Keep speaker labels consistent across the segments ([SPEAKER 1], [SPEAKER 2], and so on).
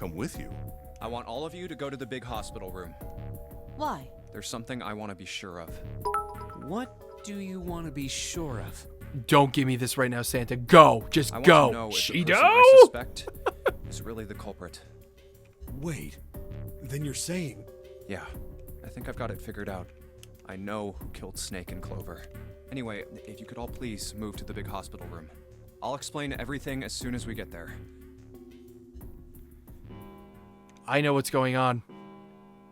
[SPEAKER 1] come with you.
[SPEAKER 2] I want all of you to go to the big hospital room.
[SPEAKER 3] Why?
[SPEAKER 2] There's something I want to be sure of.
[SPEAKER 4] What do you want to be sure of?
[SPEAKER 5] Don't give me this right now, Santa. Go. Just
[SPEAKER 2] I want
[SPEAKER 5] go.
[SPEAKER 2] to know if the
[SPEAKER 5] Cheeto!
[SPEAKER 2] person I suspect is really the culprit.
[SPEAKER 1] Wait, then you're saying...
[SPEAKER 2] Yeah, I think I've got it figured out. I know who killed Snake and Clover. Anyway, if you could all please move to the big hospital room. I'll explain everything as soon as we get there.
[SPEAKER 5] I know what's going on.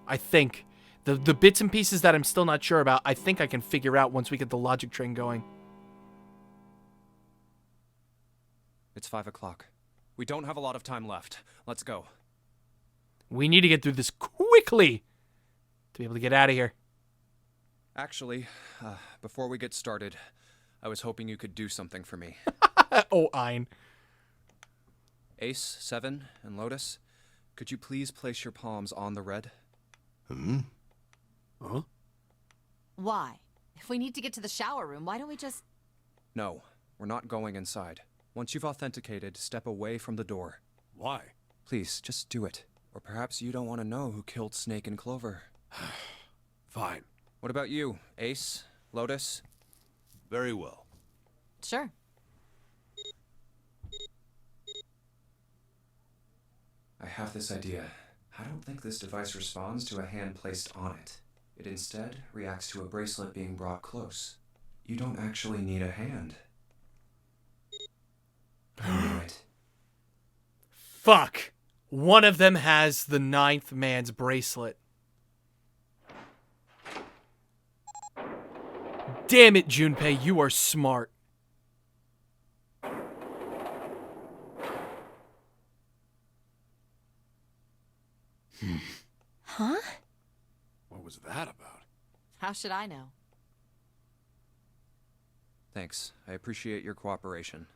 [SPEAKER 5] I think. The bits and pieces that I'm still not sure about, I think I can figure out once we get the logic train going.
[SPEAKER 2] It's 5 o'clock. We don't have a lot of time left. Let's go.
[SPEAKER 5] We need to get through this quickly to be able to get out of here.
[SPEAKER 2] Actually, before we get started, I was hoping you could do something for me.
[SPEAKER 5] Oh, Ein.
[SPEAKER 2] Ace, Seven, and Lotus, could you please place your palms on the red?
[SPEAKER 1] Huh?
[SPEAKER 3] Why? If we need to get to the shower room, why don't we just...
[SPEAKER 2] No, we're not going inside. Once you've authenticated, step away from the door.
[SPEAKER 1] Why?
[SPEAKER 2] Please, just do it. Or perhaps you don't want to know who killed Snake and Clover.
[SPEAKER 1] Fine.
[SPEAKER 2] What about you, Ace, Lotus?
[SPEAKER 1] Very well.
[SPEAKER 3] Sure.
[SPEAKER 2] I have this idea. I don't think this device responds to a hand placed on it. It instead reacts to a bracelet being brought close. You don't actually need a hand. I knew it.
[SPEAKER 5] Fuck. One of them has the ninth man's bracelet. Damn it, Junpei, you are smart.
[SPEAKER 3] Huh?
[SPEAKER 1] What was that about?
[SPEAKER 3] How should I know?
[SPEAKER 2] Thanks. I appreciate your cooperation.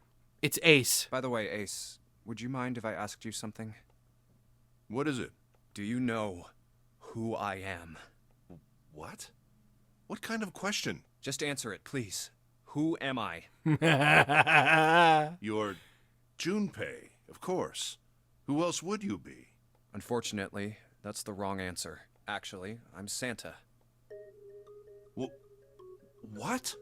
[SPEAKER 5] It's Ace.
[SPEAKER 2] By the way, Ace, would you mind if I asked you something?
[SPEAKER 1] What is it?
[SPEAKER 2] Do you know who I am?
[SPEAKER 1] What? What kind of question?
[SPEAKER 2] Just answer it, please. Who am I?
[SPEAKER 1] You're Junpei, of course. Who else would you be?
[SPEAKER 2] Unfortunately, that's the wrong answer. Actually, I'm Santa.
[SPEAKER 1] What?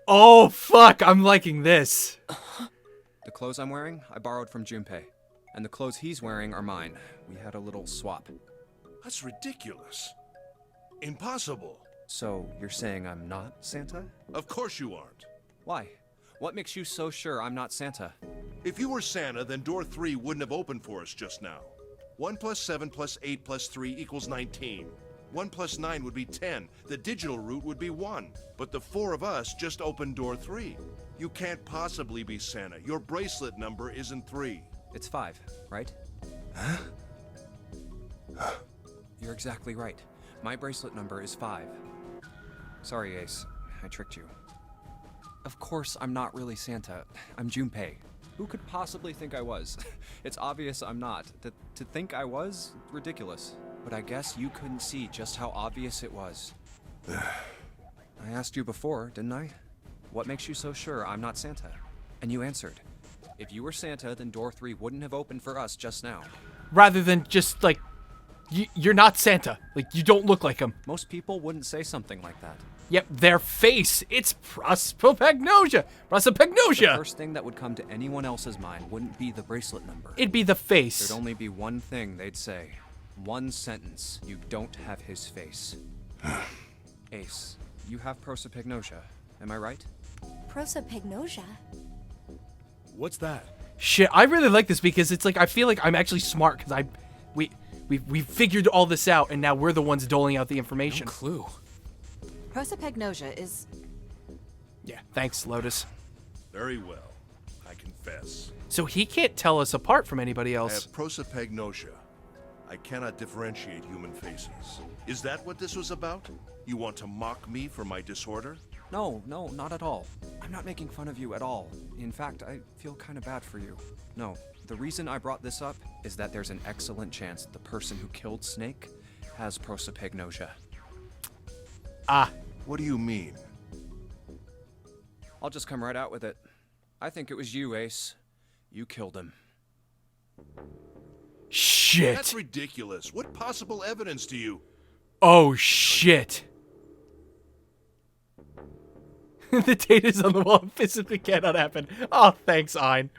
[SPEAKER 5] Oh, fuck, I'm liking this.
[SPEAKER 2] The clothes I'm wearing, I borrowed from Junpei. And the clothes he's wearing are mine. We had a little swap.
[SPEAKER 1] That's ridiculous. Impossible.
[SPEAKER 2] So, you're saying I'm not Santa?
[SPEAKER 1] Of course you aren't.
[SPEAKER 2] Why? What makes you so sure I'm not Santa?
[SPEAKER 1] If you were Santa, then door 3 wouldn't have opened for us just now. 1 plus 7 plus 8 plus 3 equals 19. 1 plus 9 would be 10. The digital route would be 1. But the 4 of us just opened door 3. You can't possibly be Santa. Your bracelet number isn't 3.
[SPEAKER 2] It's 5, right? You're exactly right. My bracelet number is 5. Sorry, Ace. I tricked you. Of course, I'm not really Santa. I'm Junpei. Who could possibly think I was? It's obvious I'm not. To think I was? Ridiculous. But I guess you couldn't see just how obvious it was. I asked you before, didn't I? What makes you so sure I'm not Santa? And you answered. If you were Santa, then door 3 wouldn't have opened for us just now.
[SPEAKER 5] Rather than just, like, you're not Santa. Like, you don't look like him.
[SPEAKER 2] Most people wouldn't say something like that.
[SPEAKER 5] Yep, their face. It's prosopagnosia.
[SPEAKER 2] The
[SPEAKER 5] Prosopagnosia.
[SPEAKER 2] first thing that would come to anyone else's mind wouldn't be the bracelet number.
[SPEAKER 5] It'd be the face.
[SPEAKER 2] There'd only be one thing they'd say. One sentence. You don't have his face. Ace, you have prosopagnosia. Am I right?
[SPEAKER 6] Prosopagnosia?
[SPEAKER 1] What's that?
[SPEAKER 5] Shit, I really like this because it's like I feel like I'm actually smart because we figured all this out and now we're the ones doling out the information.
[SPEAKER 4] No clue.
[SPEAKER 3] Prosopagnosia is...
[SPEAKER 5] Yeah, thanks, Lotus.
[SPEAKER 1] Very well. I confess.
[SPEAKER 5] So he can't tell us apart from anybody
[SPEAKER 1] I
[SPEAKER 5] else.
[SPEAKER 1] have prosopagnosia. I cannot differentiate human faces. Is that what this was about? You want to mock me for my disorder?
[SPEAKER 2] No, not at all. I'm not making fun of you at all. In fact, I feel kind of bad for you. No, the reason I brought this up is that there's an excellent chance the person who killed Snake has prosopagnosia.
[SPEAKER 5] Ah,
[SPEAKER 1] What do you mean?
[SPEAKER 2] I'll just come right out with it. I think it was you, Ace. You killed him.
[SPEAKER 5] Shit.
[SPEAKER 1] That's ridiculous. What possible evidence do you...
[SPEAKER 5] Oh, shit. The data's on the wall physically cannot happen. Oh, thanks, Ein.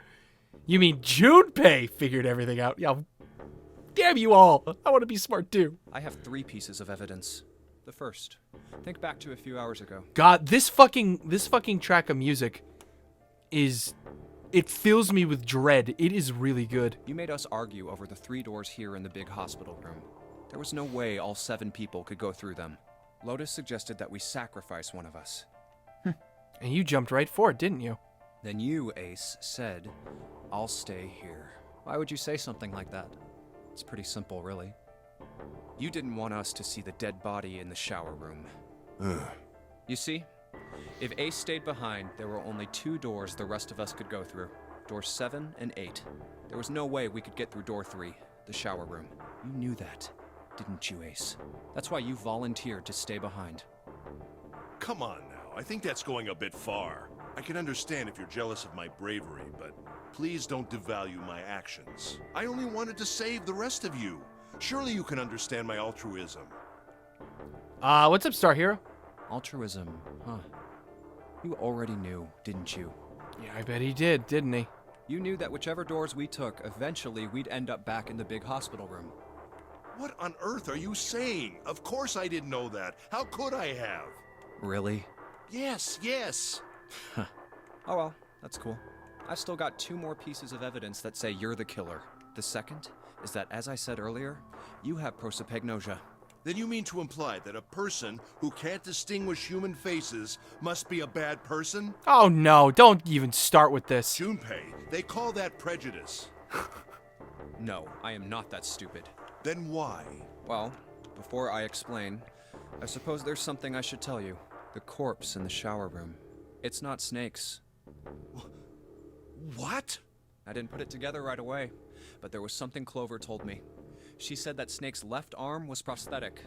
[SPEAKER 5] You mean Junpei figured everything out? Yeah, damn you all. I want to be smart too.
[SPEAKER 2] I have 3 pieces of evidence. The first, think back to a few hours ago.
[SPEAKER 5] God, this fucking track of music is... It fills me with dread. It is really good.
[SPEAKER 2] You made us argue over the 3 doors here in the big hospital room. There was no way all 7 people could go through them. Lotus suggested that we sacrifice one of us.
[SPEAKER 5] And you jumped right for it, didn't you?
[SPEAKER 2] Then you, Ace, said, I'll stay here. Why would you say something like that? It's pretty simple, really. You didn't want us to see the dead body in the shower room. You see, if Ace stayed behind, there were only 2 doors the rest of us could go through. Doors 7 and 8. There was no way we could get through door 3, the shower room. You knew that, didn't you, Ace? That's why you volunteered to stay behind.
[SPEAKER 1] Come on now. I think that's going a bit far. I can understand if you're jealous of my bravery, but please don't devalue my actions. I only wanted to save the rest of you. Surely you can understand my altruism.
[SPEAKER 5] What's up, Star Hero?
[SPEAKER 2] Altruism, huh? You already knew, didn't you?
[SPEAKER 5] Yeah, I bet he did, didn't he?
[SPEAKER 2] You knew that whichever doors we took, eventually we'd end up back in the big hospital room.
[SPEAKER 1] What on earth are you saying? Of course I didn't know that. How could I have?
[SPEAKER 2] Really?
[SPEAKER 1] Yes.
[SPEAKER 2] Oh well, that's cool. I've still got 2 more pieces of evidence that say you're the killer. The second is that, as I said earlier, you have prosopagnosia.
[SPEAKER 1] Then you mean to imply that a person who can't distinguish human faces must be a bad person?
[SPEAKER 5] Oh no, don't even start with this.
[SPEAKER 1] Junpei, they call that prejudice.
[SPEAKER 2] No, I am not that stupid.
[SPEAKER 1] Then why?
[SPEAKER 2] Well, before I explain, I suppose there's something I should tell you. The corpse in the shower room. It's not Snake's.
[SPEAKER 1] What?
[SPEAKER 2] I didn't put it together right away, but there was something Clover told me. She said that Snake's left arm was prosthetic.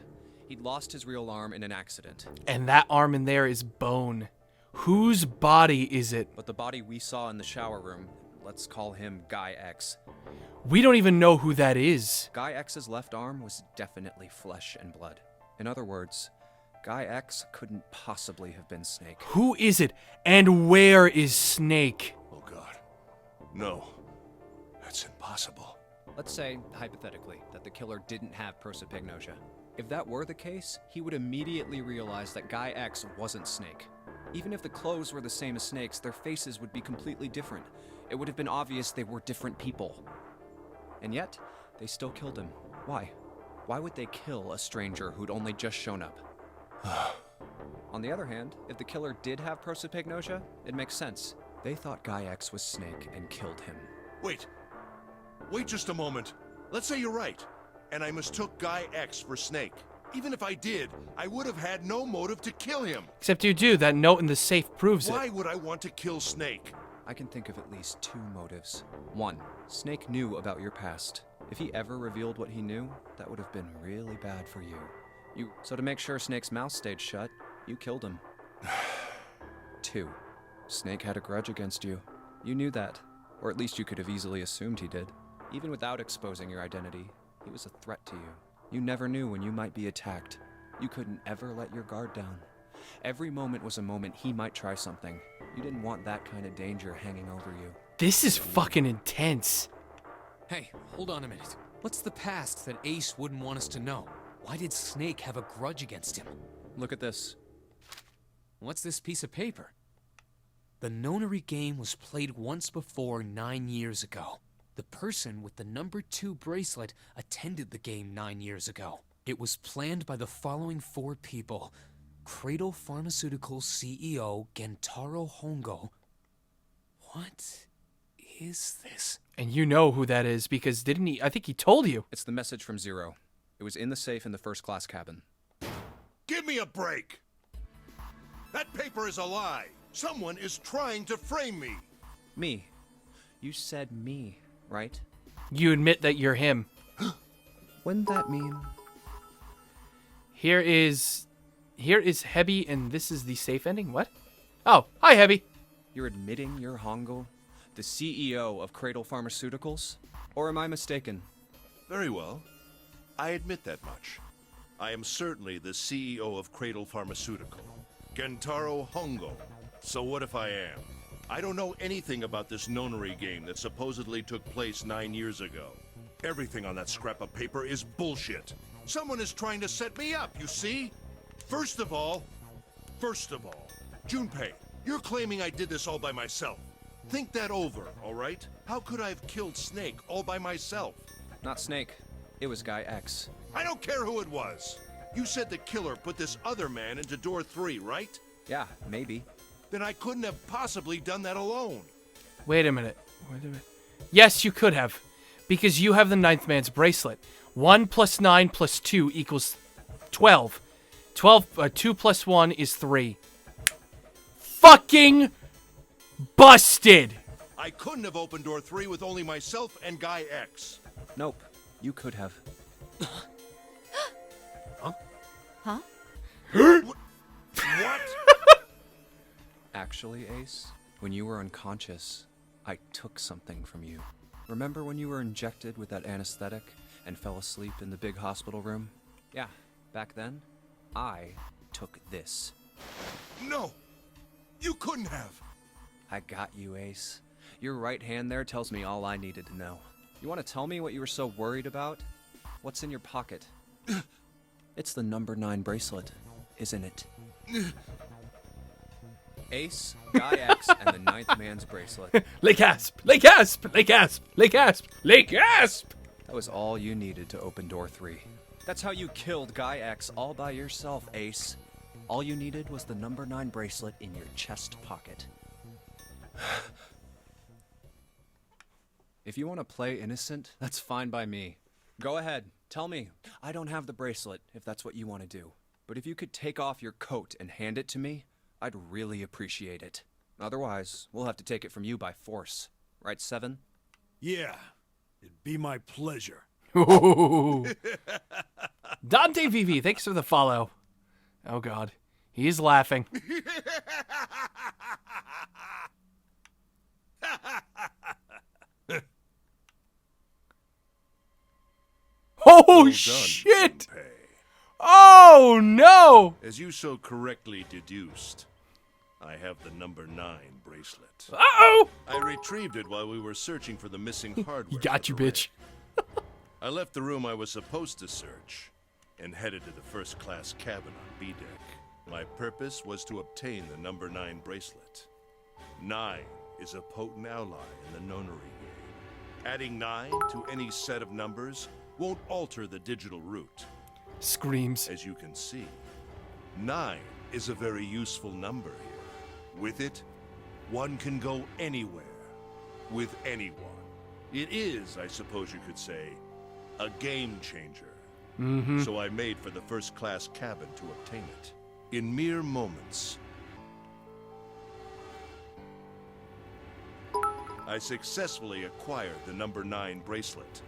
[SPEAKER 2] He'd lost his real arm in an accident.
[SPEAKER 5] And that arm in there is bone. Whose body is it?
[SPEAKER 2] But the body we saw in the shower room, let's call him Guy X.
[SPEAKER 5] We don't even know who that is.
[SPEAKER 2] Guy X's left arm was definitely flesh and blood. In other words, Guy X couldn't possibly have been Snake.
[SPEAKER 5] Who is it? And where is Snake?
[SPEAKER 1] Oh God. No. That's impossible.
[SPEAKER 2] Let's say, hypothetically, that the killer didn't have prosopagnosia. If that were the case, he would immediately realize that Guy X wasn't Snake. Even if the clothes were the same as Snake's, their faces would be completely different. It would have been obvious they were different people. And yet, they still killed him. Why? Why would they kill a stranger who'd only just shown up? On the other hand, if the killer did have prosopagnosia, it makes sense. They thought Guy X was Snake and killed him.
[SPEAKER 1] Wait just a moment. Let's say you're right, and I mistook Guy X for Snake. Even if I did, I would have had no motive to kill him.
[SPEAKER 5] Except you do. That note in the safe proves
[SPEAKER 1] Why
[SPEAKER 5] it.
[SPEAKER 1] would I want to kill Snake?
[SPEAKER 2] I can think of at least 2 motives. 1, Snake knew about your past. If he ever revealed what he knew, that would have been really bad for you. So to make sure Snake's mouth stayed shut, you killed him. 2, Snake had a grudge against you. You knew that, or at least you could have easily assumed he did. Even without exposing your identity, he was a threat to you. You never knew when you might be attacked. You couldn't ever let your guard down. Every moment was a moment he might try something. You didn't want that kind of danger hanging over you.
[SPEAKER 5] This is fucking intense.
[SPEAKER 4] Hey, hold on a minute. What's the past that Ace wouldn't want us to know? Why did Snake have a grudge against him?
[SPEAKER 2] Look at this.
[SPEAKER 4] What's this piece of paper? The nonary game was played once before 9 years ago. The person with the number 2 bracelet attended the game 9 years ago. It was planned by the following 4 people. Cradle Pharmaceuticals CEO Gentaro Hongo. What is this?
[SPEAKER 5] And you know who that is because didn't he? I think he told you.
[SPEAKER 2] It's the message from Zero. It was in the safe in the first class cabin.
[SPEAKER 1] Give me a break! That paper is a lie! Someone is trying to frame me!
[SPEAKER 2] Me. You said me, right?
[SPEAKER 5] You admit that you're him.
[SPEAKER 2] Wouldn't that mean...
[SPEAKER 5] Here is Hebi, and this is the safe ending. What? Oh, hi, Hebi.
[SPEAKER 2] You're admitting you're Hongo? the CEO of Cradle Pharmaceuticals? Or am I mistaken?
[SPEAKER 1] Very well. I admit that much. I am certainly the CEO of Cradle Pharmaceutical, Gentaro Hongo. So what if I am? I don't know anything about this nonary game that supposedly took place 9 years ago. Everything on that scrap of paper is bullshit. Someone is trying to set me up, you see? First of all, Junpei, you're claiming I did this all by myself. Think that over, all right? How could I have killed Snake all by myself?
[SPEAKER 2] Not Snake. It was Guy X.
[SPEAKER 1] I don't care who it was. You said the killer put this other man into door 3, right?
[SPEAKER 2] Yeah, maybe.
[SPEAKER 1] Then I couldn't have possibly done that alone.
[SPEAKER 5] Wait a minute. Yes, you could have. Because you have the ninth man's bracelet. 1 plus 9 plus 2 equals 12. 2 plus 1 is 3. Fucking busted!
[SPEAKER 1] I couldn't have opened door 3 with only myself and Guy X.
[SPEAKER 2] Nope. You could have.
[SPEAKER 3] Huh?
[SPEAKER 1] What?
[SPEAKER 2] Actually, Ace, when you were unconscious, I took something from you. Remember when you were injected with that anesthetic and fell asleep in the big hospital room? Yeah, back then, I took this.
[SPEAKER 1] No! You couldn't have!
[SPEAKER 2] I got you, Ace. Your right hand there tells me all I needed to know. You want to tell me what you were so worried about? What's in your pocket? It's the number 9 bracelet, isn't it? Ace, Guy X, and the ninth man's bracelet.
[SPEAKER 5] Le gasp! Le gasp! Le gasp! Le gasp! Le gasp!
[SPEAKER 2] That was all you needed to open door 3. That's how you killed Guy X all by yourself, Ace. All you needed was the number 9 bracelet in your chest pocket. If you want to play innocent, that's fine by me. Go ahead, tell me. I don't have the bracelet, if that's what you want to do. But if you could take off your coat and hand it to me, I'd really appreciate it. Otherwise, we'll have to take it from you by force. Right, Seven?
[SPEAKER 7] Yeah, it'd be my pleasure.
[SPEAKER 5] Ooh. Dante VV, thanks for the follow. Oh god, he's laughing. Oh
[SPEAKER 1] Well done,
[SPEAKER 5] shit!
[SPEAKER 1] Junpei.
[SPEAKER 5] Oh no!
[SPEAKER 1] As you so correctly deduced, I have the number 9 bracelet.
[SPEAKER 5] Uh-oh!
[SPEAKER 1] I retrieved it while we were searching for the missing hardware.
[SPEAKER 5] He got
[SPEAKER 1] for
[SPEAKER 5] you,
[SPEAKER 1] the ring.
[SPEAKER 5] bitch.
[SPEAKER 1] I left the room I was supposed to search and headed to the first-class cabin on B deck. My purpose was to obtain the number 9 bracelet. 9 is a potent ally in the nonary game. Adding 9 to any set of numbers won't alter the digital root.
[SPEAKER 5] Screams.
[SPEAKER 1] As you can see, 9 is a very useful number here. With it, one can go anywhere, with anyone. It is, I suppose you could say, a game changer. So I made for the first-class cabin to obtain it. In mere moments, I successfully acquired the number 9 bracelet.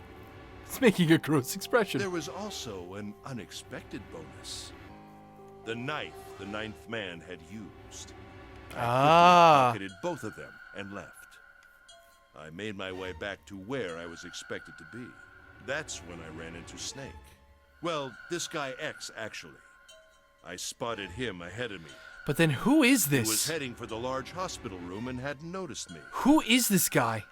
[SPEAKER 5] It's making a gross expression.
[SPEAKER 1] There was also an unexpected bonus. The knife the ninth man had used. I pocketed both of them and left. I made my way back to where I was expected to be. That's when I ran into Snake. Well, this guy X, actually. I spotted him ahead of me.
[SPEAKER 5] But then who is
[SPEAKER 1] He was
[SPEAKER 5] this?
[SPEAKER 1] heading for the large hospital room and hadn't noticed me.
[SPEAKER 5] Who is this guy?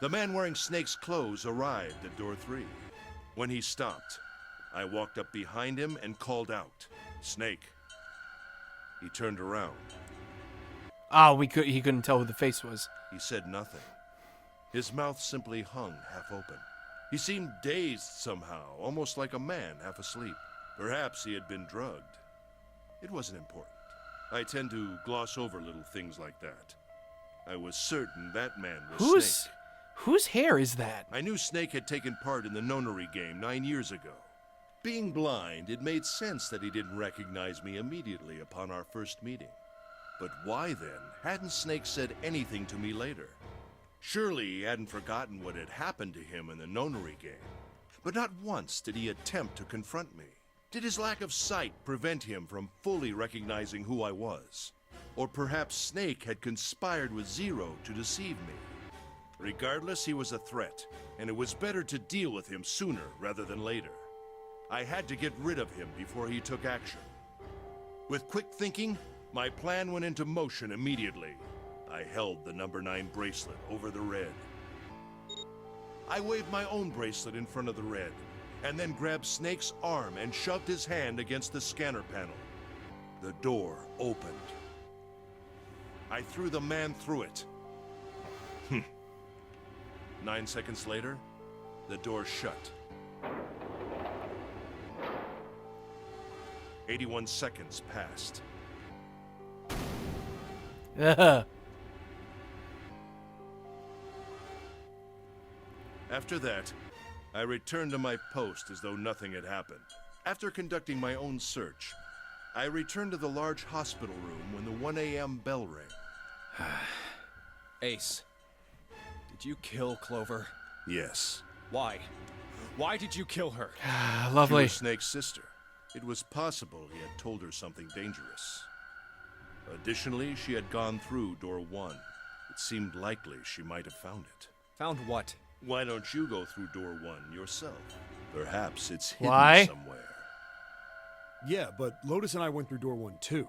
[SPEAKER 1] The man wearing Snake's clothes arrived at door 3. When he stopped, I walked up behind him and called out, "Snake." He turned around.
[SPEAKER 5] Oh, he couldn't tell who the face was.
[SPEAKER 1] He said nothing. His mouth simply hung half open. He seemed dazed somehow, almost like a man half asleep. Perhaps he had been drugged. It wasn't important. I tend to gloss over little things like that. I was certain that man was Snake.
[SPEAKER 5] Whose hair is that?
[SPEAKER 1] I knew Snake had taken part in the nonary game 9 years ago. Being blind, it made sense that he didn't recognize me immediately upon our first meeting. But why then hadn't Snake said anything to me later? Surely he hadn't forgotten what had happened to him in the nonary game. But not once did he attempt to confront me. Did his lack of sight prevent him from fully recognizing who I was? Or perhaps Snake had conspired with Zero to deceive me. Regardless, he was a threat, and it was better to deal with him sooner rather than later. I had to get rid of him before he took action. With quick thinking, my plan went into motion immediately. I held the number 9 bracelet over the red. I waved my own bracelet in front of the red, and then grabbed Snake's arm and shoved his hand against the scanner panel. The door opened. I threw the man through it. 9 seconds later, the door shut. 81 seconds passed. After that, I returned to my post as though nothing had happened. After conducting my own search, I returned to the large hospital room when the 1 a.m. bell rang.
[SPEAKER 2] Ace, did you kill Clover?
[SPEAKER 1] Yes.
[SPEAKER 2] Why? Why did you kill her?
[SPEAKER 1] She
[SPEAKER 5] Lovely.
[SPEAKER 1] was Snake's sister. It was possible he had told her something dangerous. Additionally, she had gone through door 1. It seemed likely she might have found it.
[SPEAKER 2] Found what?
[SPEAKER 1] Why don't you go through door 1 yourself? Perhaps it's hidden
[SPEAKER 5] Why?
[SPEAKER 1] somewhere.
[SPEAKER 7] Yeah, but Lotus and I went through door 1 too.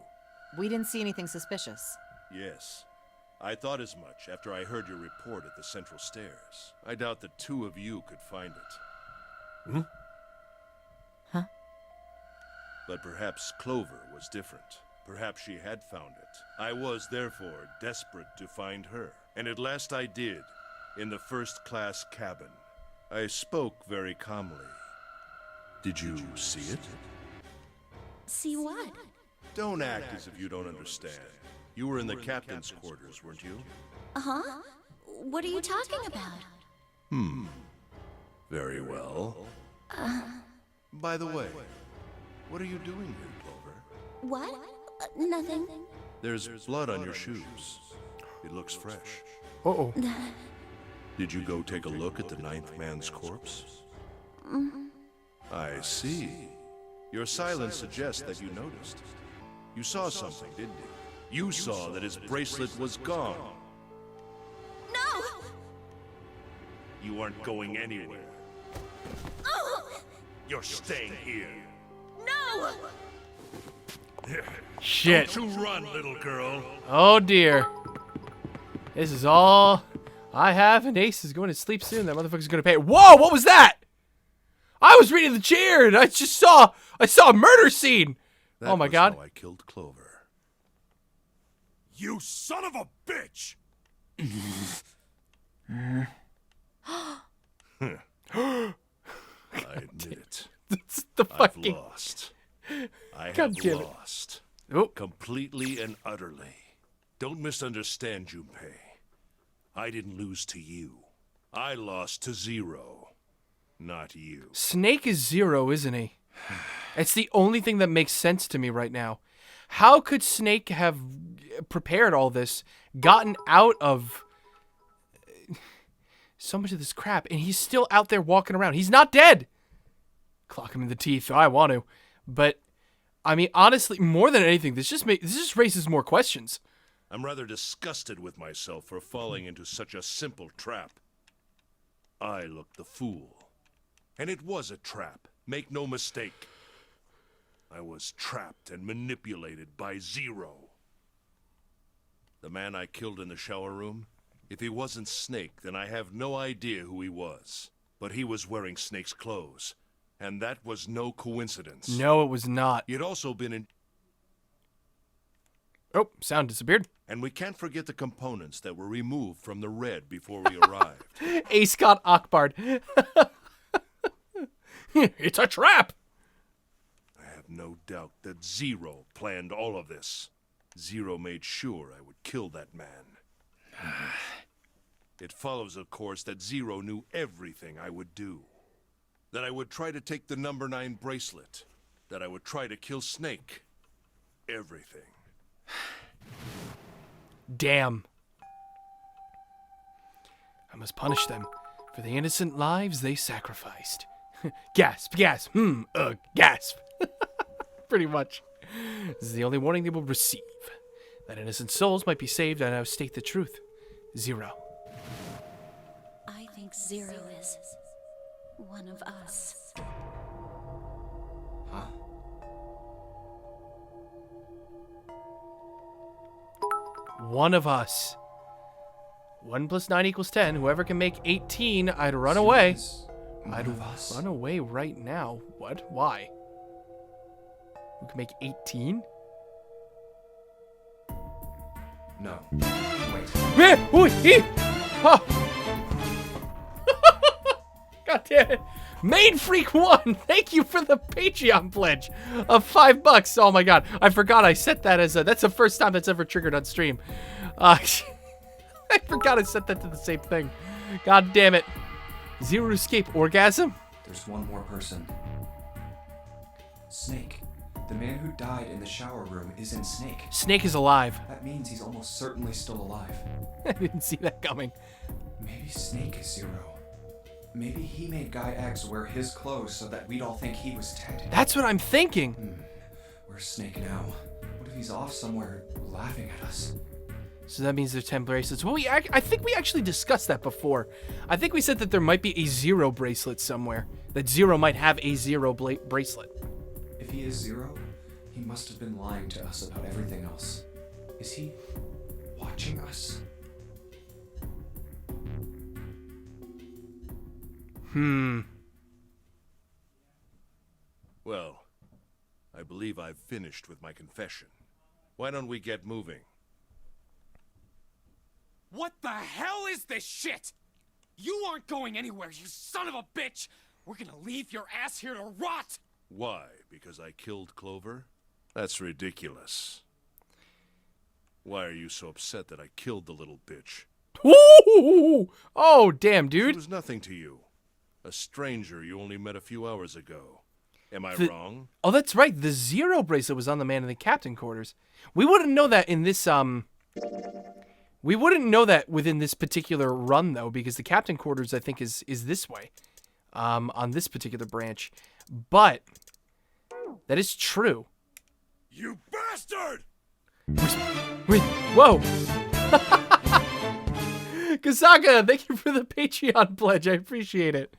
[SPEAKER 3] We didn't see anything suspicious.
[SPEAKER 1] Yes. I thought as much after I heard your report at the central stairs. I doubt the 2 of you could find it.
[SPEAKER 3] Huh?
[SPEAKER 1] But perhaps Clover was different. Perhaps she had found it. I was, therefore, desperate to find her. And at last I did, in the first-class cabin. I spoke very calmly. Did you see it?
[SPEAKER 6] See what?
[SPEAKER 1] Don't act as if you don't understand. You were in the captain's quarters, weren't you?
[SPEAKER 6] Uh-huh. What are you talking about?
[SPEAKER 1] Very well. By the way, what are you doing here, Clover?
[SPEAKER 6] What? Nothing.
[SPEAKER 1] There's blood on your shoes. It looks fresh.
[SPEAKER 5] Uh-oh.
[SPEAKER 1] Did you go take a look at the 9th man's corpse? I see. Your silence suggests that you noticed. You saw something, didn't you? You saw that his bracelet was gone.
[SPEAKER 6] No!
[SPEAKER 1] You aren't going anywhere.
[SPEAKER 6] Oh!
[SPEAKER 1] You're staying here.
[SPEAKER 6] No!
[SPEAKER 5] Shit.
[SPEAKER 1] To run, little girl.
[SPEAKER 5] Oh dear. This is all I have, and Ace is going to sleep soon. That motherfucker's going to pay. Whoa, what was that? I was reading the chair, and I saw a murder scene. Oh my God.
[SPEAKER 1] How I killed Clover.
[SPEAKER 7] You son of a bitch!
[SPEAKER 1] I admit it.
[SPEAKER 5] It's the
[SPEAKER 1] I've
[SPEAKER 5] fucking.
[SPEAKER 1] lost. I
[SPEAKER 5] God
[SPEAKER 1] have
[SPEAKER 5] damn it.
[SPEAKER 1] lost.
[SPEAKER 5] Oh,
[SPEAKER 1] Completely and utterly. Don't misunderstand, Junpei. I didn't lose to you. I lost to Zero. Not you.
[SPEAKER 5] Snake is Zero, isn't he? It's the only thing that makes sense to me right now. How could Snake have prepared all this, gotten out of so much of this crap, and he's still out there walking around? He's not dead. Clock him in the teeth. I want to, but I mean, honestly, more than anything, this just raises more questions.
[SPEAKER 1] I'm rather disgusted with myself for falling into such a simple trap. I looked the fool. And it was a trap. Make no mistake. I was trapped and manipulated by Zero. The man I killed in the shower room, if he wasn't Snake, then I have no idea who he was. But he was wearing Snake's clothes. And that was no coincidence.
[SPEAKER 5] No, it was not.
[SPEAKER 1] He had also been in...
[SPEAKER 5] Oh, sound disappeared.
[SPEAKER 1] And we can't forget the components that were removed from the red before we arrived.
[SPEAKER 5] Ace got Akbard. It's a trap.
[SPEAKER 1] I have no doubt that Zero planned all of this. Zero made sure I would kill that man. It follows, of course, that Zero knew everything I would do. That I would try to take the number 9 bracelet. That I would try to kill Snake. Everything.
[SPEAKER 5] Damn. I must punish them for the innocent lives they sacrificed. Gasp, gasp, gasp. Pretty much. This is the only warning they will receive. that innocent souls might be saved, and I state the truth. 0.
[SPEAKER 6] I think Zero is one of us.
[SPEAKER 2] Huh?
[SPEAKER 5] One of us. 1 plus 9 equals 10. Whoever can make 18, I'd run away.
[SPEAKER 2] Is one
[SPEAKER 5] I'd
[SPEAKER 2] of us.
[SPEAKER 5] run away right now. What? Why? Who can make 18?
[SPEAKER 2] No. Wait.
[SPEAKER 5] Oh. God damn it. Main Freak 1, thank you for the Patreon pledge of $5. Oh my god, I forgot I set that as a, that's the first time that's ever triggered on stream. I forgot I set that to the same thing. God damn it. Zero escape orgasm?
[SPEAKER 2] There's one more person. Snake. The man who died in the shower room is in Snake.
[SPEAKER 5] Snake is alive.
[SPEAKER 2] That means he's almost certainly still alive.
[SPEAKER 5] I didn't see that coming.
[SPEAKER 2] Maybe Snake is Zero. Maybe he made Guy X wear his clothes so that we'd all think he was Ted.
[SPEAKER 5] That's what I'm thinking.
[SPEAKER 2] Where's Snake now? What if he's off somewhere laughing at us?
[SPEAKER 5] So that means there's 10 bracelets. Well, I think we actually discussed that before. I think we said that there might be a Zero bracelet somewhere. That Zero might have a Zero bracelet.
[SPEAKER 2] If he is Zero, he must have been lying to us about everything else. Is he watching us?
[SPEAKER 1] Well, I believe I've finished with my confession. Why don't we get moving?
[SPEAKER 4] What the hell is this shit? You aren't going anywhere, you son of a bitch! We're gonna leave your ass here to rot!
[SPEAKER 1] Why? Because I killed Clover? That's ridiculous. Why are you so upset that I killed the little bitch?
[SPEAKER 5] Ooh! Oh, damn,
[SPEAKER 1] It
[SPEAKER 5] dude.
[SPEAKER 1] was nothing to you. A stranger you only met a few hours ago. Am I
[SPEAKER 5] The-
[SPEAKER 1] wrong?
[SPEAKER 5] Oh, that's right. The Zero bracelet was on the man in the captain quarters. We wouldn't know that in this, we wouldn't know that within this particular run, though, because the captain quarters, I think, is this way, on this particular branch. But that is true.
[SPEAKER 1] You bastard!
[SPEAKER 5] Wait, whoa! Kasaga, thank you for the Patreon pledge. I appreciate it.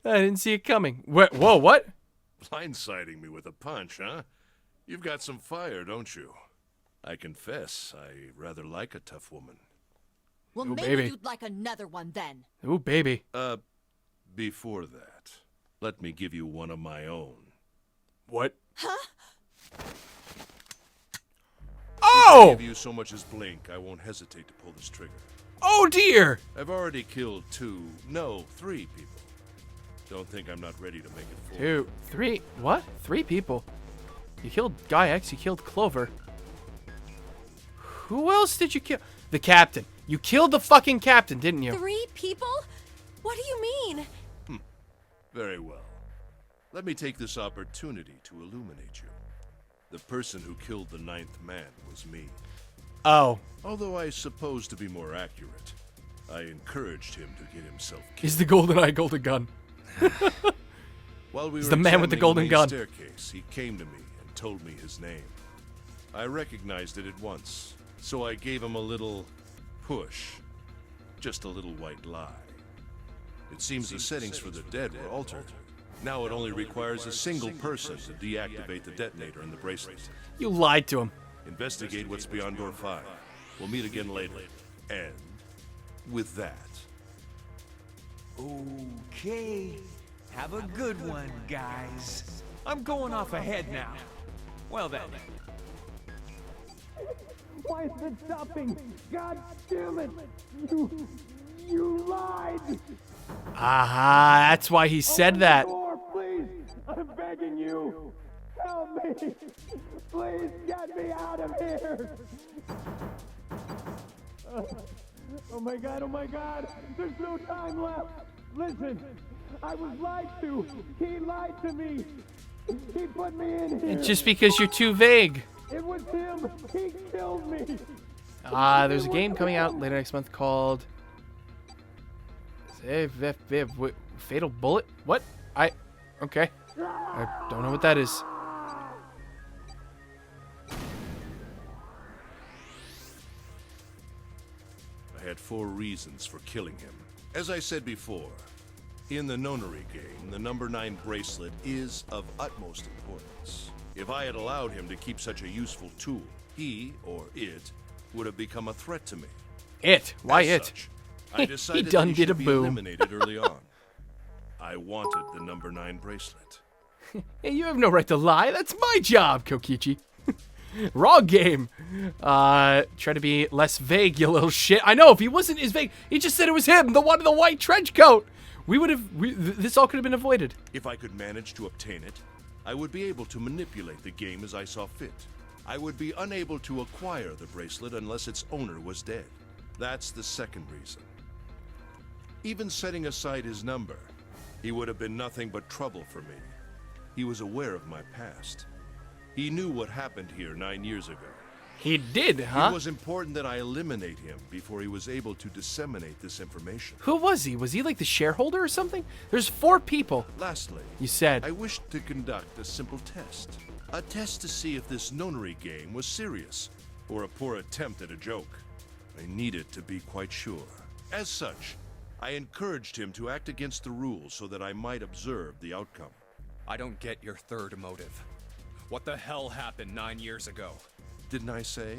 [SPEAKER 5] I didn't see it coming. Whoa, what?
[SPEAKER 1] Blindsiding me with a punch, huh? You've got some fire, don't you? I confess, I rather like a tough woman.
[SPEAKER 3] Well,
[SPEAKER 5] Ooh,
[SPEAKER 3] maybe
[SPEAKER 5] baby.
[SPEAKER 3] you'd like another one then.
[SPEAKER 5] Ooh, baby.
[SPEAKER 1] Before that, let me give you one of my own.
[SPEAKER 5] What?
[SPEAKER 3] Huh?
[SPEAKER 5] Oh!
[SPEAKER 1] If you so much as blink, I won't hesitate to pull this trigger.
[SPEAKER 5] Oh, dear!
[SPEAKER 1] I've already killed 3 people. Don't think I'm not ready to make it 4.
[SPEAKER 5] 2, 3. What? 3 people? You killed Guy X, you killed Clover. Who else did you kill? The captain. You killed the fucking captain, didn't you?
[SPEAKER 6] 3 people? What do you mean?
[SPEAKER 1] Very well. Let me take this opportunity to illuminate you. The person who killed the 9th man was me.
[SPEAKER 5] Oh.
[SPEAKER 1] Although I suppose to be more accurate, I encouraged him to get himself killed.
[SPEAKER 5] He's the GoldenEye golden gun.
[SPEAKER 1] While we
[SPEAKER 5] He's
[SPEAKER 1] were
[SPEAKER 5] the man with the
[SPEAKER 1] examining
[SPEAKER 5] golden
[SPEAKER 1] main
[SPEAKER 5] gun.
[SPEAKER 1] staircase, he came to me and told me his name. I recognized it at once, so I gave him a little push. Just a little white lie. It seems the settings for the dead were altered. Now it only requires a single person to deactivate the detonator in the bracelet.
[SPEAKER 5] You lied to him.
[SPEAKER 1] Investigate what's beyond door 5. We'll meet again later. And with that,
[SPEAKER 8] Okay. Have a good one, guys. I'm going off ahead now. Well then.
[SPEAKER 9] Why is it stopping? God damn it! You lied!
[SPEAKER 5] Aha, that's why he said that.
[SPEAKER 9] Door, please! I'm begging you! Help me! Please get me out of here! Oh my god, oh my god! There's no time left! Listen! I was lied to! He lied to me! He put me in here!
[SPEAKER 5] It's just because you're too vague.
[SPEAKER 9] It was him! He killed me!
[SPEAKER 5] There's a game coming out later next month called Fatal Bullet? What? Okay. I don't know what that is.
[SPEAKER 1] had 4 reasons for killing him. As I said before, in the Nonary game, the number 9 bracelet is of utmost importance. If I had allowed him to keep such a useful tool, he, or it, would have become a threat to me.
[SPEAKER 5] It? Why
[SPEAKER 1] As
[SPEAKER 5] it?
[SPEAKER 1] such, I decided
[SPEAKER 5] done
[SPEAKER 1] that he
[SPEAKER 5] did a
[SPEAKER 1] should be
[SPEAKER 5] boom.
[SPEAKER 1] eliminated early on. I wanted the number 9 bracelet.
[SPEAKER 5] Hey, you have no right to lie. That's my job, Kokichi. Wrong game. Try to be less vague, you little shit. I know, if he wasn't as vague, he just said it was him, the one in the white trench coat. We would have, this all could have been avoided.
[SPEAKER 1] If I could manage to obtain it, I would be able to manipulate the game as I saw fit. I would be unable to acquire the bracelet unless its owner was dead. That's the second reason. Even setting aside his number, he would have been nothing but trouble for me. He was aware of my past. He knew what happened here 9 years ago.
[SPEAKER 5] He did, huh?
[SPEAKER 1] It was important that I eliminate him before he was able to disseminate this information.
[SPEAKER 5] Who was he? Was he like the shareholder or something? There's 4 people,
[SPEAKER 1] Lastly,
[SPEAKER 5] you said.
[SPEAKER 1] I wished to conduct a simple test. A test to see if this nonary game was serious, or a poor attempt at a joke. I needed to be quite sure. As such, I encouraged him to act against the rules so that I might observe the outcome.
[SPEAKER 2] I don't get your third motive. What the hell happened 9 years ago?
[SPEAKER 1] Didn't I say?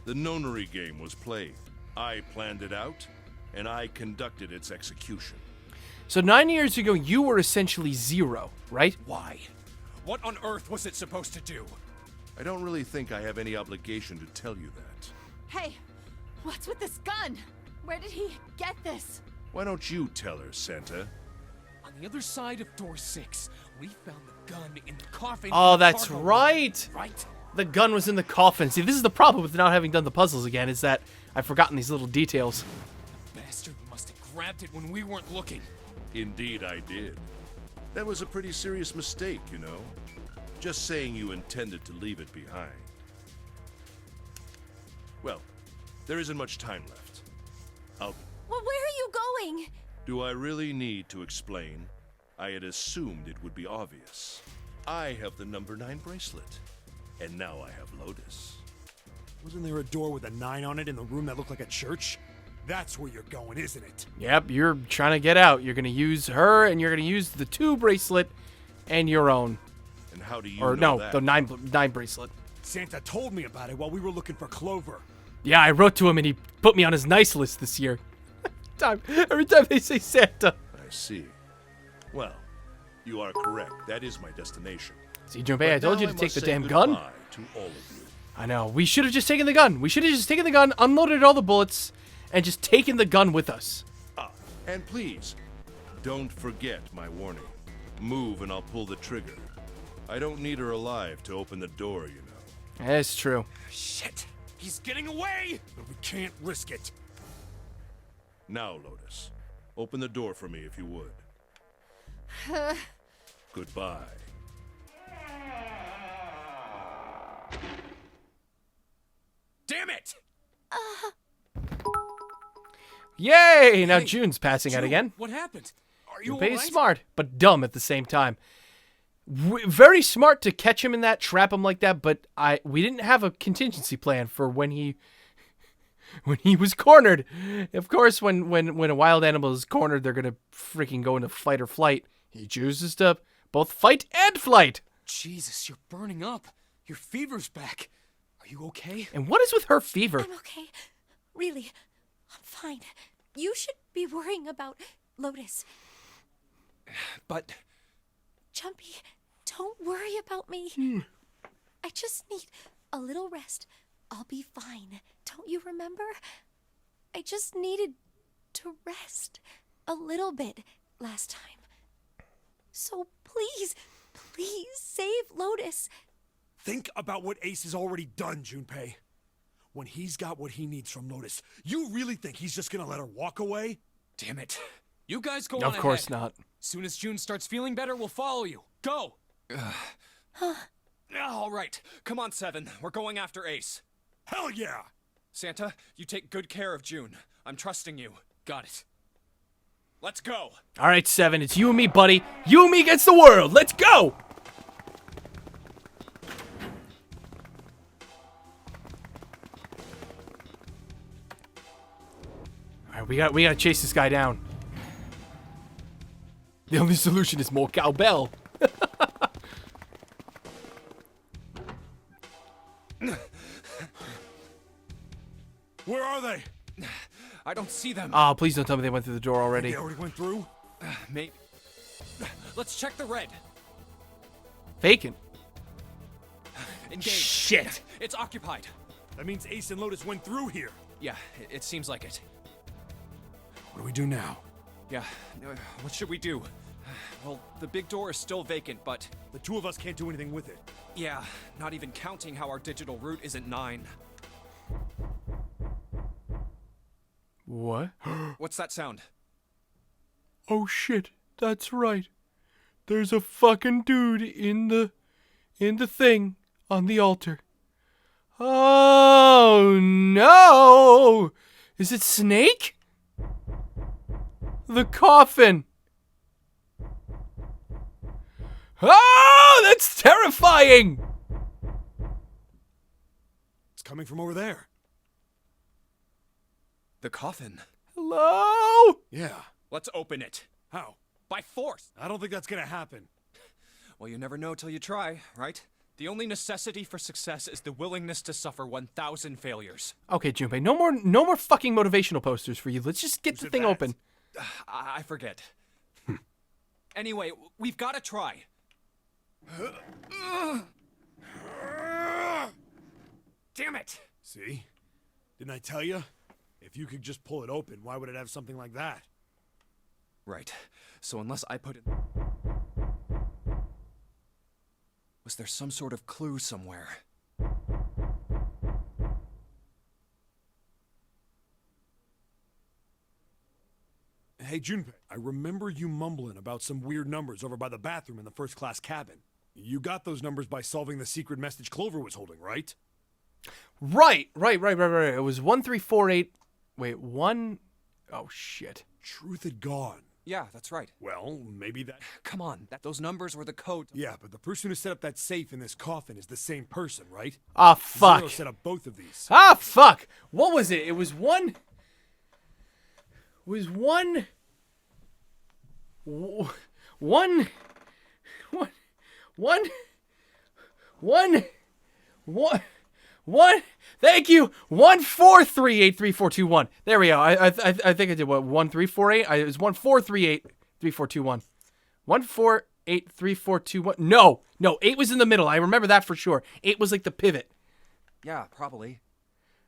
[SPEAKER 1] The nonary game was played. I planned it out, and I conducted its execution.
[SPEAKER 5] So 9 years ago, you were essentially 0, right?
[SPEAKER 2] Why? What on earth was it supposed to do?
[SPEAKER 1] I don't really think I have any obligation to tell you that.
[SPEAKER 3] Hey, what's with this gun? Where did he get this?
[SPEAKER 1] Why don't you tell her, Santa?
[SPEAKER 4] On the other side of door 6, we found the gun in the coffin.
[SPEAKER 5] Oh,
[SPEAKER 4] in the
[SPEAKER 5] that's
[SPEAKER 4] cargo
[SPEAKER 5] right.
[SPEAKER 4] room, Right?
[SPEAKER 5] The gun was in the coffin. See, this is the problem with not having done the puzzles again, is that I've forgotten these little details.
[SPEAKER 4] Bastard must have grabbed it when we weren't looking.
[SPEAKER 1] Indeed, I did. That was a pretty serious mistake, you know. Just saying you intended to leave it behind. Well, there isn't much time left.
[SPEAKER 6] Well, where are you going?
[SPEAKER 1] Do I really need to explain? I had assumed it would be obvious. I have the number 9 bracelet, and now I have Lotus.
[SPEAKER 7] Wasn't there a door with a 9 on it in the room that looked like a church? That's where you're going, isn't it?
[SPEAKER 5] Yep, you're trying to get out. You're going to use her, and you're going to use the 2 bracelet and your own.
[SPEAKER 1] And how do you
[SPEAKER 5] Or
[SPEAKER 1] know
[SPEAKER 5] no,
[SPEAKER 1] that?
[SPEAKER 5] the 9 bracelet.
[SPEAKER 7] Santa told me about it while we were looking for Clover.
[SPEAKER 5] Yeah, I wrote to him, and he put me on his nice list this year. Every time they say Santa.
[SPEAKER 1] I see. Well, you are correct. That is my destination.
[SPEAKER 5] See, Junpei, I told you to take the damn gun.
[SPEAKER 1] Goodbye to all of you.
[SPEAKER 5] I know. We should have just taken the gun. We should have just taken the gun, unloaded all the bullets, and just taken the gun with us.
[SPEAKER 1] And please, don't forget my warning. Move and I'll pull the trigger. I don't need her alive to open the door, you know.
[SPEAKER 5] That's true.
[SPEAKER 4] Shit! He's getting away!
[SPEAKER 7] But we can't risk it.
[SPEAKER 1] Now, Lotus, open the door for me if you would. Goodbye.
[SPEAKER 4] Damn it!
[SPEAKER 5] Yay! Now
[SPEAKER 4] Hey,
[SPEAKER 5] June's passing out
[SPEAKER 4] June,
[SPEAKER 5] again.
[SPEAKER 4] What happened? Are you
[SPEAKER 5] Junpei is
[SPEAKER 4] alright?
[SPEAKER 5] smart, but dumb at the same time. Very smart to catch him in that, trap him like that, but we didn't have a contingency plan for when he was cornered. Of course, when a wild animal is cornered, they're gonna freaking go into fight or flight. He chooses to both fight and flight.
[SPEAKER 4] Jesus, you're burning up. Your fever's back. Are you okay?
[SPEAKER 5] And what is with her fever?
[SPEAKER 6] I'm okay. Really, I'm fine. You should be worrying about Lotus.
[SPEAKER 2] But
[SPEAKER 6] Jumpy, don't worry about me. I just need a little rest. I'll be fine. Don't you remember? I just needed to rest a little bit last time. So please, please save Lotus.
[SPEAKER 7] Think about what Ace has already done, Junpei. When he's got what he needs from Lotus, you really think he's just gonna let her walk away?
[SPEAKER 4] Damn it. You guys go on
[SPEAKER 5] Of course
[SPEAKER 4] ahead.
[SPEAKER 5] not.
[SPEAKER 4] Soon as June starts feeling better, we'll follow you. Go!
[SPEAKER 2] all right, come on, 7. We're going after Ace.
[SPEAKER 7] Hell yeah!
[SPEAKER 2] Santa, you take good care of June. I'm trusting you.
[SPEAKER 4] Got it.
[SPEAKER 2] Let's go.
[SPEAKER 5] All right, 7, it's you and me, buddy. You and me against the world. Let's go! Alright, we gotta chase this guy down. The only solution is more cowbell.
[SPEAKER 7] Where are they?
[SPEAKER 2] I don't see them.
[SPEAKER 5] Oh, please don't tell me they went through the door already.
[SPEAKER 7] They already went through?
[SPEAKER 2] Maybe. Let's check the red.
[SPEAKER 5] Vacant.
[SPEAKER 2] Engage.
[SPEAKER 5] Shit.
[SPEAKER 2] It's occupied.
[SPEAKER 7] That means Ace and Lotus went through here.
[SPEAKER 2] Yeah, it seems like it.
[SPEAKER 7] What do we do now?
[SPEAKER 2] Yeah, what should we do? Well, the big door is still vacant, but...
[SPEAKER 7] The two of us can't do anything with it.
[SPEAKER 2] Yeah, not even counting how our digital route isn't 9.
[SPEAKER 5] What?
[SPEAKER 2] What's that sound?
[SPEAKER 5] Oh shit, that's right. There's a fucking dude in the thing on the altar. Oh no! Is it Snake? The coffin. Oh, that's terrifying!
[SPEAKER 7] It's coming from over there.
[SPEAKER 2] The coffin.
[SPEAKER 5] Hello?
[SPEAKER 7] Yeah.
[SPEAKER 2] Let's open it.
[SPEAKER 7] How?
[SPEAKER 2] By force.
[SPEAKER 7] I don't think that's gonna happen.
[SPEAKER 2] Well, you never know till you try, right? The only necessity for success is the willingness to suffer 1,000 failures.
[SPEAKER 5] Okay, Junpei, no more fucking motivational posters for you. Let's just get the
[SPEAKER 7] said
[SPEAKER 5] thing
[SPEAKER 7] that?
[SPEAKER 5] open.
[SPEAKER 2] I forget. Anyway, we've got to try. Damn it!
[SPEAKER 7] See? Didn't I tell you? If you could just pull it open, why would it have something like that?
[SPEAKER 2] Right. So unless I put it... Was there some sort of clue somewhere?
[SPEAKER 7] Hey, Junpei, I remember you mumbling about some weird numbers over by the bathroom in the first class cabin. You got those numbers by solving the secret message Clover was holding, right?
[SPEAKER 5] Right. It was 1348. Wait, one. Oh shit.
[SPEAKER 7] Truth had gone.
[SPEAKER 2] Yeah, that's right.
[SPEAKER 7] Well, maybe that...
[SPEAKER 2] Come on, those numbers were the code.
[SPEAKER 7] Yeah, but the person who set up that safe in this coffin is the same person, right?
[SPEAKER 5] Ah, fuck.
[SPEAKER 7] Zero set up both of these.
[SPEAKER 5] Ah, fuck. What was it? It was one. It was one. One. Thank you. 1438341. There we go. I think I did what 1348. It was 14383421. 14833421. No, 8 was in the middle. I remember that for sure. 8 was like the pivot.
[SPEAKER 2] Yeah, probably.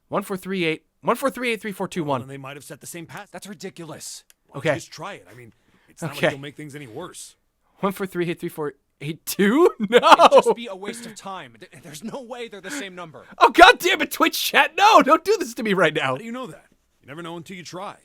[SPEAKER 5] 1438. 14383421.
[SPEAKER 7] And they might have set the same path.
[SPEAKER 2] That's ridiculous.
[SPEAKER 7] Why don't
[SPEAKER 5] Okay.
[SPEAKER 7] you Just try it. I mean, it's not
[SPEAKER 5] Okay.
[SPEAKER 7] like you'll make things any worse.
[SPEAKER 5] 143834882. No.
[SPEAKER 2] It'd just be a waste of time. There's no way they're the same number.
[SPEAKER 5] Oh god damn it, Twitch chat! No, don't do this to me right now.
[SPEAKER 7] How do you know that? You never know until you try.